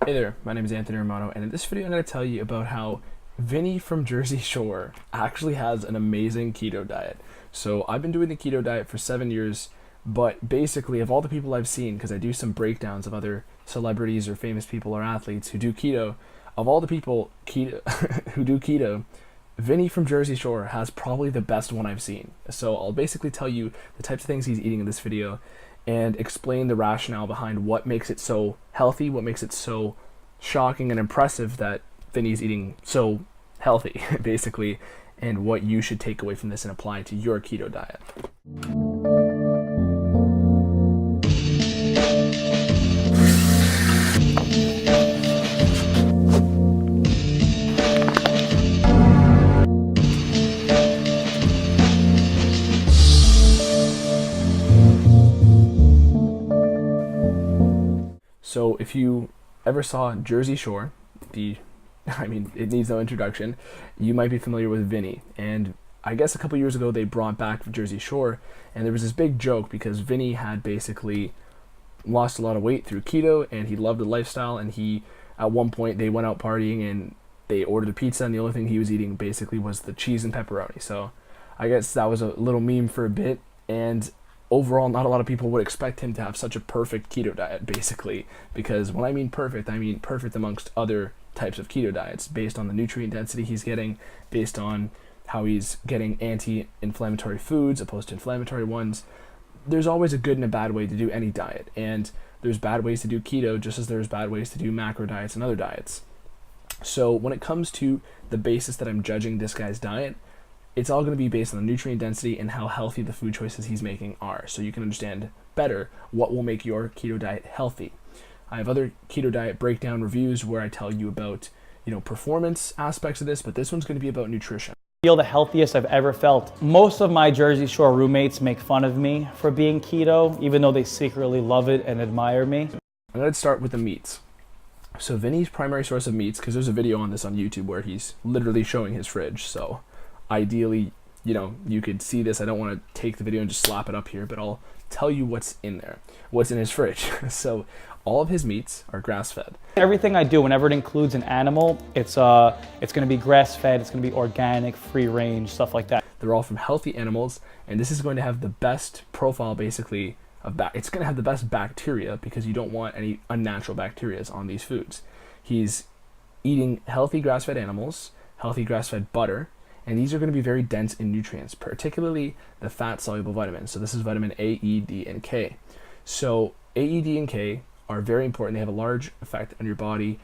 Hey there, my name is Anthony Romano, and in this video I'm going to tell you about how Vinny from Jersey Shore actually has an amazing keto diet. So I've been doing the keto diet for 7 years, but basically of all the people I've seen, because I do some breakdowns of other celebrities or famous people or athletes who do keto, of all the people who do keto, Vinny from Jersey Shore has probably the best one I've seen. So I'll basically tell you the types of things he's eating in this video and explain the rationale behind what makes it so healthy, what makes it so shocking and impressive that Vinny's eating so healthy, basically, and what you should take away from this and apply to your keto diet. So if you ever saw Jersey Shore, it needs no introduction, you might be familiar with Vinny. And I guess a couple years ago they brought back Jersey Shore, and there was this big joke because Vinny had basically lost a lot of weight through keto, and he loved the lifestyle, and at one point they went out partying and they ordered a pizza, and the only thing he was eating basically was the cheese and pepperoni. So I guess that was a little meme for a bit, and overall, not a lot of people would expect him to have such a perfect keto diet, basically, because when I mean perfect amongst other types of keto diets, based on the nutrient density he's getting, based on how he's getting anti-inflammatory foods opposed to inflammatory ones. There's always a good and a bad way to do any diet, and there's bad ways to do keto just as there's bad ways to do macro diets and other diets. So when it comes to the basis that I'm judging this guy's diet, it's all going to be based on the nutrient density and how healthy the food choices he's making are, so you can understand better what will make your keto diet healthy. I have other keto diet breakdown reviews where I tell you about, performance aspects of this, but this one's going to be about nutrition. I feel the healthiest I've ever felt. Most of my Jersey Shore roommates make fun of me for being keto, even though they secretly love it and admire me. I'm going to start with the meats. So Vinny's primary source of meats, because there's a video on this on YouTube where he's literally showing his fridge, so ideally, you could see this. I don't want to take the video and just slap it up here, but I'll tell you what's in there, what's in his fridge. So all of his meats are grass-fed. Everything I do, whenever it includes an animal, it's going to be grass-fed, it's going to be organic, free-range, stuff like that. They're all from healthy animals, and this is going to have the best profile, basically, it's going to have the best bacteria because you don't want any unnatural bacteria on these foods. He's eating healthy grass-fed animals, healthy grass-fed butter, and these are going to be very dense in nutrients, particularly the fat-soluble vitamins. So this is vitamin A, E, D, and K. So A, E, D, and K are very important. They have a large effect on your body,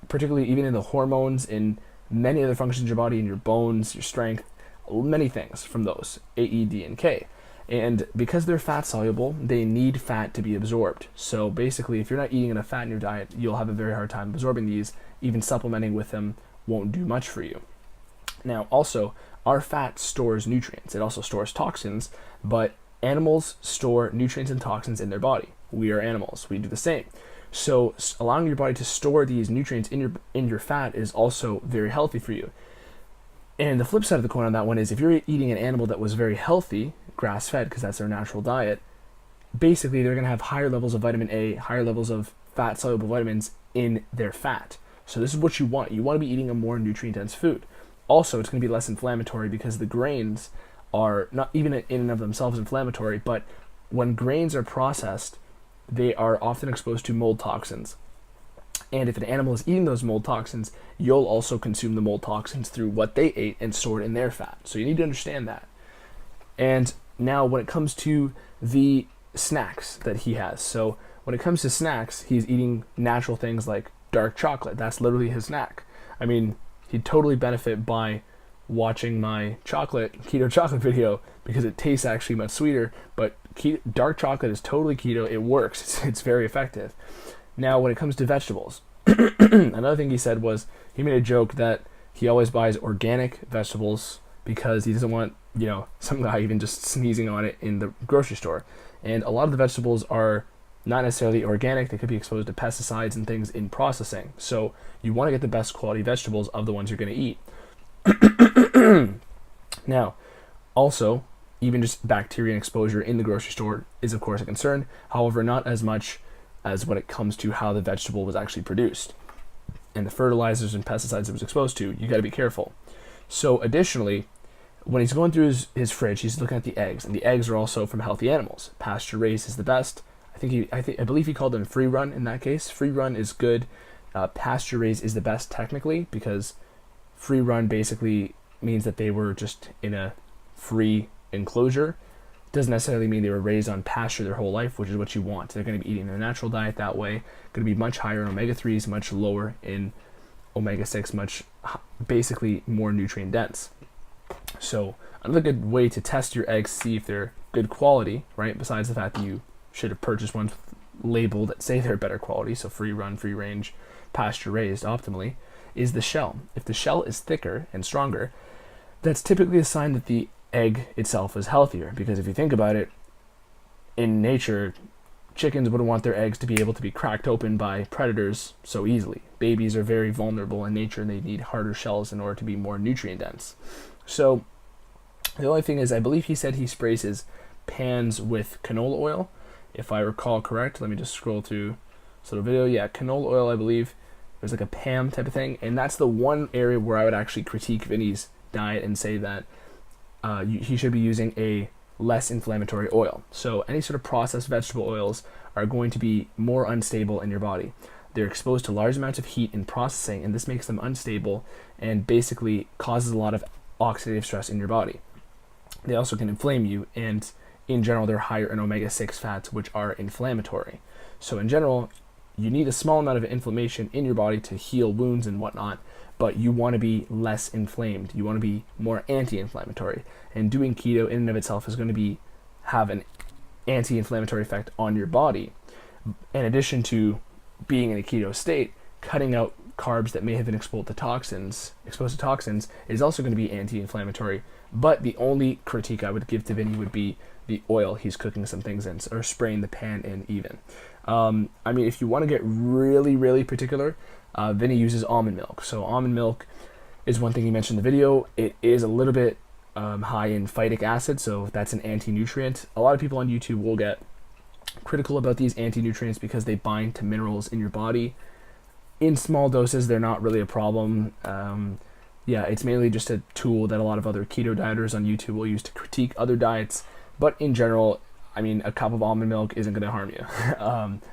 particularly even in the hormones, in many other functions of your body, in your bones, your strength, many things from those, A, E, D, and K. And because they're fat-soluble, they need fat to be absorbed. So basically, if you're not eating enough fat in your diet, you'll have a very hard time absorbing these. Even supplementing with them won't do much for you. Now, also, our fat stores nutrients. It also stores toxins, but animals store nutrients and toxins in their body. We are animals. We do the same. So allowing your body to store these nutrients in your fat is also very healthy for you. And the flip side of the coin on that one is if you're eating an animal that was very healthy, grass-fed, because that's their natural diet, basically they're going to have higher levels of vitamin A, higher levels of fat-soluble vitamins in their fat. So this is what you want. You want to be eating a more nutrient-dense food. Also, it's going to be less inflammatory because the grains are not even in and of themselves inflammatory, but when grains are processed, they are often exposed to mold toxins. And if an animal is eating those mold toxins, you'll also consume the mold toxins through what they ate and stored in their fat. So you need to understand that. And now when it comes to the snacks that he has, so when it comes to snacks, he's eating natural things like dark chocolate. That's literally his snack. I mean, he'd totally benefit by watching my keto chocolate video because it tastes actually much sweeter, but dark chocolate is totally keto. It works. It's very effective. Now, when it comes to vegetables, another thing he said was he made a joke that he always buys organic vegetables because he doesn't want, some guy even just sneezing on it in the grocery store. And a lot of the vegetables are not necessarily organic. They could be exposed to pesticides and things in processing. So you want to get the best quality vegetables of the ones you're going to eat. Now, also, even just bacteria exposure in the grocery store is of course a concern. However, not as much as when it comes to how the vegetable was actually produced and the fertilizers and pesticides it was exposed to. You got to be careful. So additionally, when he's going through his fridge, he's looking at the eggs, and the eggs are also from healthy animals. Pasture raised is the best. I believe he called them free run in that case. Free run is good. Pasture raised is the best technically, because free run basically means that they were just in a free enclosure. Doesn't necessarily mean they were raised on pasture their whole life, which is what you want. They're going to be eating their natural diet that way. Going to be much higher in omega-3s, much lower in omega-6, basically more nutrient dense. So another good way to test your eggs, see if they're good quality, right? Besides the fact that you should have purchased ones labeled that say they're better quality, so free run, free range, pasture raised optimally, is the shell. If the shell is thicker and stronger, that's typically a sign that the egg itself is healthier, because if you think about it, in nature, chickens wouldn't want their eggs to be able to be cracked open by predators so easily. Babies are very vulnerable in nature, and they need harder shells in order to be more nutrient dense. So the only thing is, I believe he said he sprays his pans with canola oil, if I recall correct. Let me just scroll through this little video. Yeah, canola oil, I believe. There's like a PAM type of thing, and that's the one area where I would actually critique Vinny's diet and say that he should be using a less inflammatory oil. So any sort of processed vegetable oils are going to be more unstable in your body. They're exposed to large amounts of heat in processing, and this makes them unstable and basically causes a lot of oxidative stress in your body. They also can inflame you, and in general they're higher in omega-6 fats, which are inflammatory. So in general, you need a small amount of inflammation in your body to heal wounds and whatnot, but you want to be less inflamed. You want to be more anti-inflammatory. And doing keto in and of itself is going to have an anti-inflammatory effect on your body. In addition to being in a keto state, cutting out carbs that may have been exposed to toxins is also going to be anti-inflammatory. But the only critique I would give to Vinny would be the oil he's cooking some things in, or spraying the pan in even. I mean, if you want to get really, really particular, Vinny uses almond milk. So almond milk is one thing he mentioned in the video. It is a little bit high in phytic acid, so that's an anti-nutrient. A lot of people on YouTube will get critical about these anti-nutrients because they bind to minerals in your body. In small doses, they're not really a problem. Yeah, it's mainly just a tool that a lot of other keto dieters on YouTube will use to critique other diets. But in general, I mean, a cup of almond milk isn't going to harm you.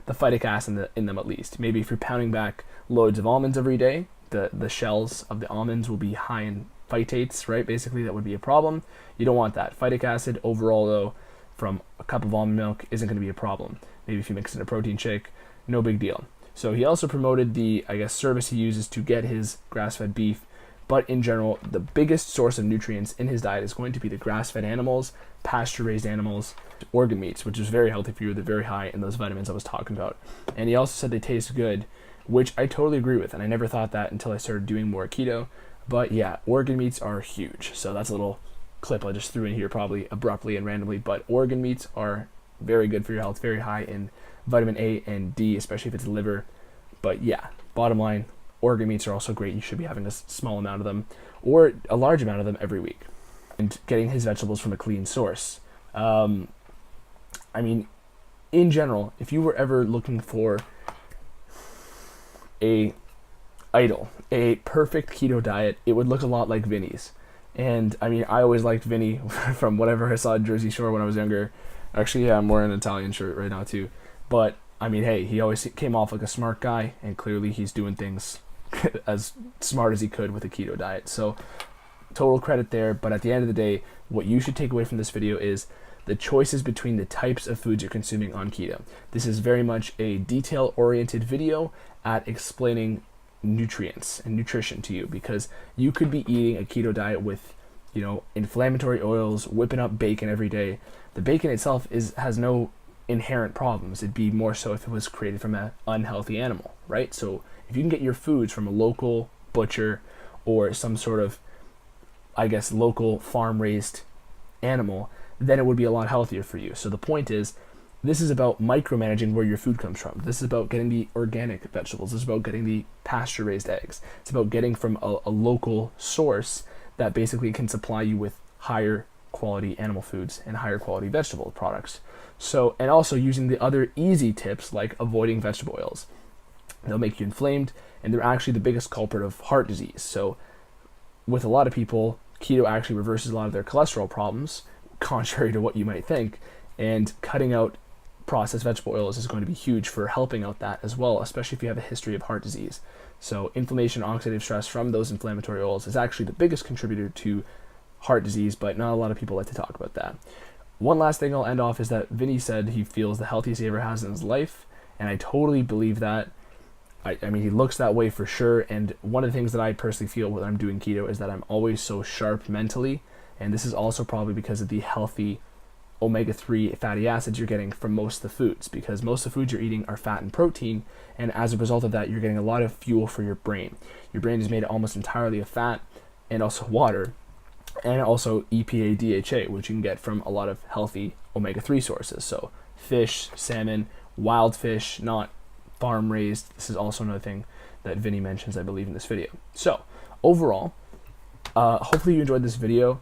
The phytic acid in them, at least. Maybe if you're pounding back loads of almonds every day, the shells of the almonds will be high in phytates, right? Basically, that would be a problem. You don't want that. Phytic acid overall, though, from a cup of almond milk isn't going to be a problem. Maybe if you mix in a protein shake, no big deal. So he also promoted the, service he uses to get his grass-fed beef. But in general, the biggest source of nutrients in his diet is going to be the grass-fed animals, pasture-raised animals, organ meats, which is very healthy for you. They're very high in those vitamins I was talking about. And he also said they taste good, which I totally agree with. And I never thought that until I started doing more keto. But yeah, organ meats are huge. So that's a little clip I just threw in here probably abruptly and randomly. But organ meats are very good for your health, very high in vitamin A and D, especially if it's liver. But yeah, bottom line, organ meats are also great. You should be having a small amount of them or a large amount of them every week. And getting his vegetables from a clean source. I mean, in general, if you were ever looking for a perfect keto diet, it would look a lot like Vinny's. And I mean, I always liked Vinny from whatever I saw at Jersey Shore when I was younger. Actually, yeah, I'm wearing an Italian shirt right now too. But I mean, hey, he always came off like a smart guy, and clearly he's doing things as smart as he could with a keto diet. So total credit there. But at the end of the day, what you should take away from this video is the choices between the types of foods you're consuming on keto. This is very much a detail-oriented video at explaining nutrients and nutrition to you, because you could be eating a keto diet with, inflammatory oils, whipping up bacon every day. The bacon itself has no inherent problems. It'd be more so if it was created from an unhealthy animal, right? So if you can get your foods from a local butcher or some sort of, local farm-raised animal, then it would be a lot healthier for you. So the point is, this is about micromanaging where your food comes from. This is about getting the organic vegetables. This is about getting the pasture-raised eggs. It's about getting from a local source that basically can supply you with higher quality animal foods and higher quality vegetable products. So, and also using the other easy tips like avoiding vegetable oils. They'll make you inflamed, and they're actually the biggest culprit of heart disease. So with a lot of people, keto actually reverses a lot of their cholesterol problems, contrary to what you might think, and cutting out processed vegetable oils is going to be huge for helping out that as well, especially if you have a history of heart disease. So inflammation, oxidative stress from those inflammatory oils is actually the biggest contributor to heart disease, but not a lot of people like to talk about that. One last thing I'll end off is that Vinny said he feels the healthiest he ever has in his life, and I totally believe that. I mean, he looks that way for sure, and one of the things that I personally feel when I'm doing keto is that I'm always so sharp mentally, and this is also probably because of the healthy omega-3 fatty acids you're getting from most of the foods, because most of the foods you're eating are fat and protein, and as a result of that, you're getting a lot of fuel for your brain. Your brain is made almost entirely of fat and also water, and also EPA, DHA, which you can get from a lot of healthy omega-3 sources. So fish, salmon, wild fish, not farm raised. This is also another thing that Vinny mentions, I believe, in this video. So overall, hopefully you enjoyed this video.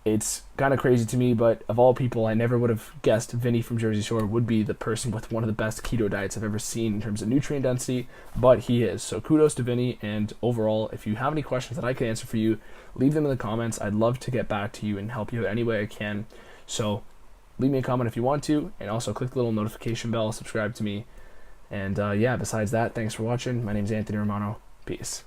It's kind of crazy to me, but of all people, I never would have guessed Vinny from Jersey Shore would be the person with one of the best keto diets I've ever seen in terms of nutrient density, but he is. So kudos to Vinny, and overall, if you have any questions that I can answer for you, leave them in the comments. I'd love to get back to you and help you out any way I can. So leave me a comment if you want to, and also click the little notification bell, subscribe to me. And yeah, besides that, thanks for watching. My name's Anthony Romano. Peace.